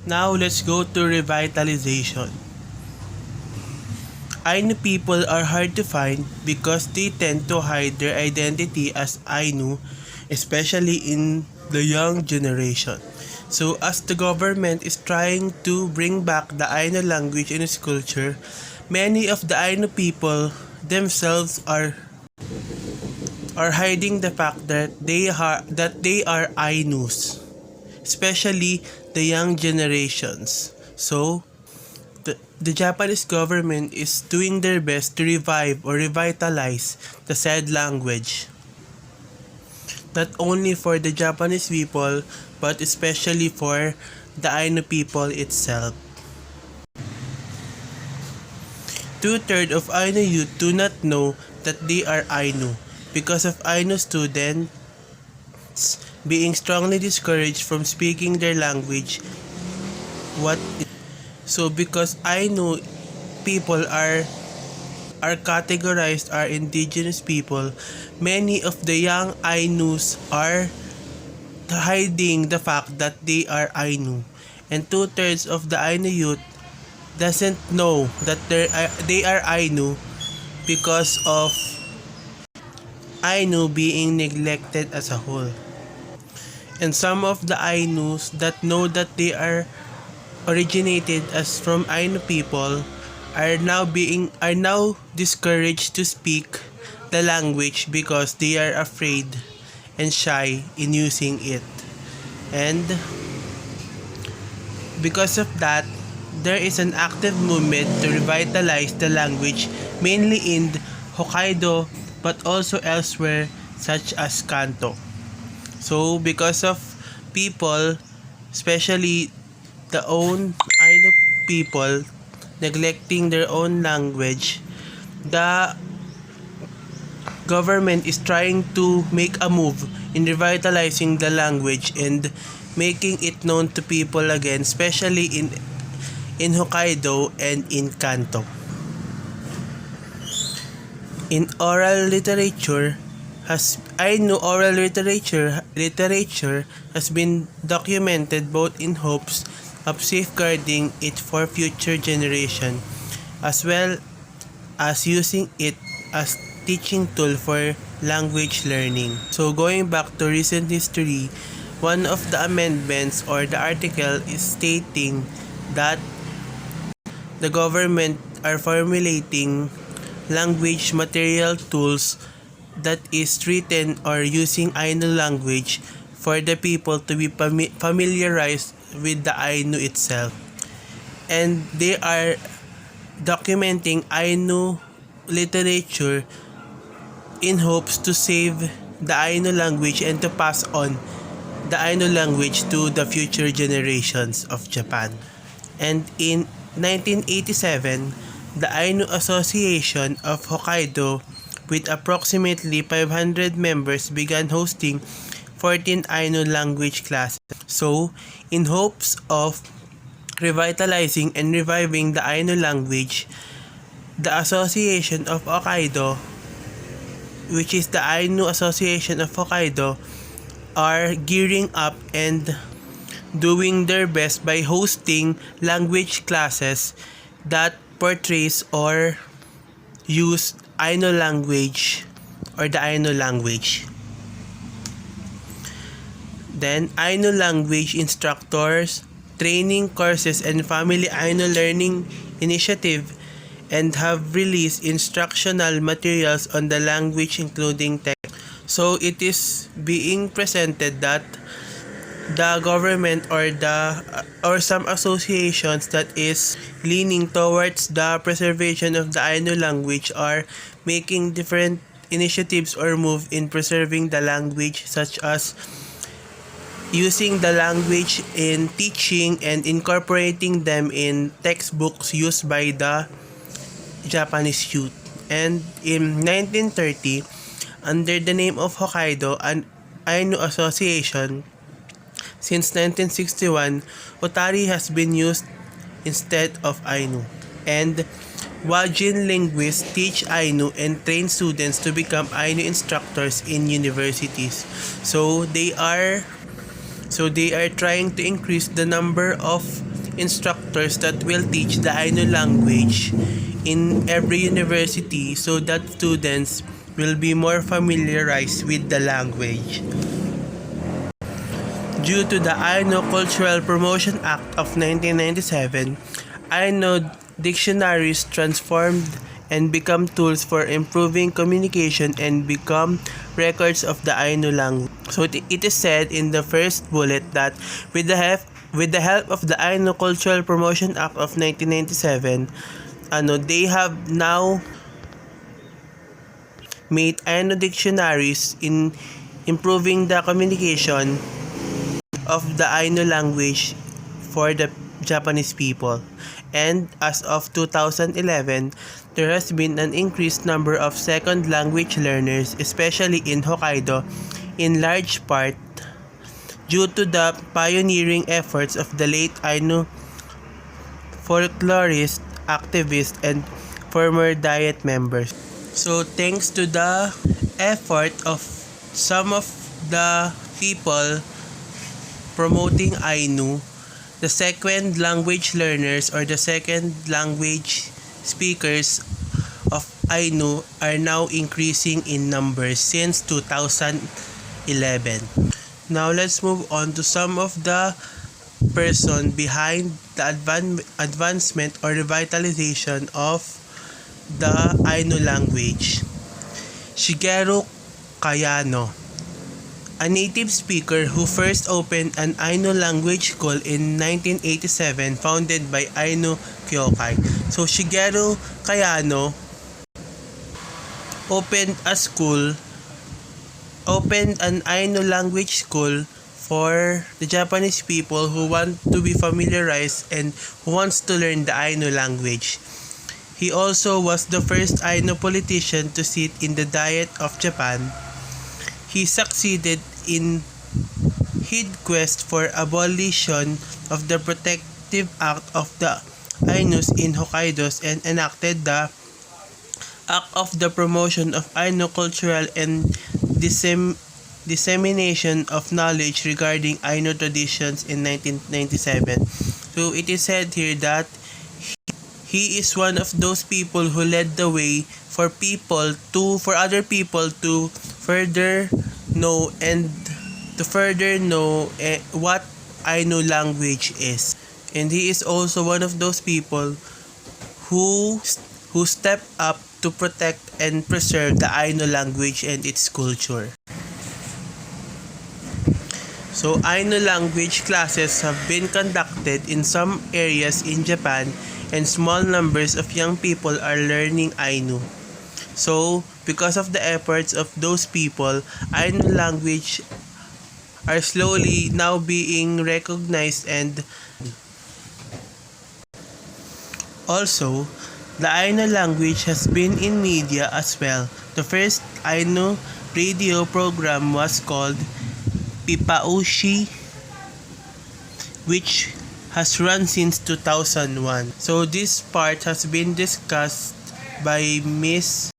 Now let's go to revitalization. Ainu people are hard to find because they tend to hide their identity as Ainu, especially in the young generation. So as the government is trying to bring back the Ainu language and its culture, many of the Ainu people themselves are hiding the fact that they are Ainus, especially the young generations. So the Japanese government is doing their best to revive or revitalize the said language, not only for the Japanese people but especially for the Ainu people itself. Two-thirds of Ainu youth do not know that they are Ainu because of Ainu students being strongly discouraged from speaking their language. Because Ainu people are categorized as indigenous people, many of the young Ainus are hiding the fact that they are Ainu, and two-thirds of the Ainu youth doesn't know that they are Ainu because of Ainu being neglected as a whole. And some of the Ainus that know that they are originated as from Ainu people are now discouraged to speak the language because they are afraid and shy in using it. And because of that, there is an active movement to revitalize the language, mainly in Hokkaido but also elsewhere such as Kanto. So because of people, especially the own Ainu people, neglecting their own language, the government is trying to make a move in revitalizing the language and making it known to people again, especially in Hokkaido and in Kanto. In oral literature, Ainu oral literature has been documented both in hopes of safeguarding it for future generation, as well as using it as teaching tool for language learning. So going back to recent history, one of the amendments or the article is stating that the government are formulating language material tools that is written or using Ainu language for the people to be familiarized with the Ainu itself. And they are documenting Ainu literature in hopes to save the Ainu language and to pass on the Ainu language to the future generations of Japan. And in 1987, the Ainu Association of Hokkaido, with approximately 500 members, began hosting 14 Ainu language classes. So, in hopes of revitalizing and reviving the Ainu language, the Association of Hokkaido, which is the Ainu Association of Hokkaido, are gearing up and doing their best by hosting language classes that portrays or use Ainu language or the Ainu language. Then, Ainu language instructors, training courses, and family Ainu learning initiative, and have released instructional materials on the language including text. So it is being presented that the government or some associations that is leaning towards the preservation of the Ainu language are making different initiatives or move in preserving the language, such as using the language in teaching and incorporating them in textbooks used by the Japanese youth. And in 1930, under the name of Hokkaido, an Ainu Association, since 1961, Otari has been used instead of Ainu. And Wajin linguists teach Ainu and train students to become Ainu instructors in universities. So they are trying to increase the number of instructors that will teach the Ainu language in every university so that students will be more familiarized with the language. Due to the Ainu Cultural Promotion Act of 1997, Ainu dictionaries transformed and become tools for improving communication and become records of the Ainu language. So it is said in the first bullet that with the help of the Ainu Cultural Promotion Act of 1997, they have now made Ainu dictionaries in improving the communication of the Ainu language for the Japanese people. And as of 2011, there has been an increased number of second language learners, especially in Hokkaido, in large part due to the pioneering efforts of the late Ainu folklorist, activist, and former Diet members. So thanks to the effort of some of the people promoting Ainu, the second language learners or the second language speakers of Ainu are now increasing in numbers since 2011. Now let's move on to some of the person behind the advancement or revitalization of the Ainu language. Shigeru Kayano, a native speaker who first opened an Ainu language school in 1987 founded by Ainu Kyokai. So Shigeru Kayano opened an Ainu language school for the Japanese people who want to be familiarized and who wants to learn the Ainu language. He also was the first Ainu politician to sit in the Diet of Japan. He succeeded in his quest for abolition of the Protective Act of the Ainus in Hokkaido and enacted the Act of the Promotion of Ainu Cultural and Dissemination of Knowledge regarding Ainu traditions in 1997. So it is said here that he is one of those people who led the way for other people to further know what Ainu language is. And he is also one of those people who step up to protect and preserve the Ainu language and its culture. So Ainu language classes have been conducted in some areas in Japan, and small numbers of young people are learning Ainu. So because of the efforts of those people, Ainu language are slowly now being recognized, and also the Ainu language has been in media as well. The first Ainu radio program was called Pipaushi, which has run since 2001. So this part has been discussed by Miss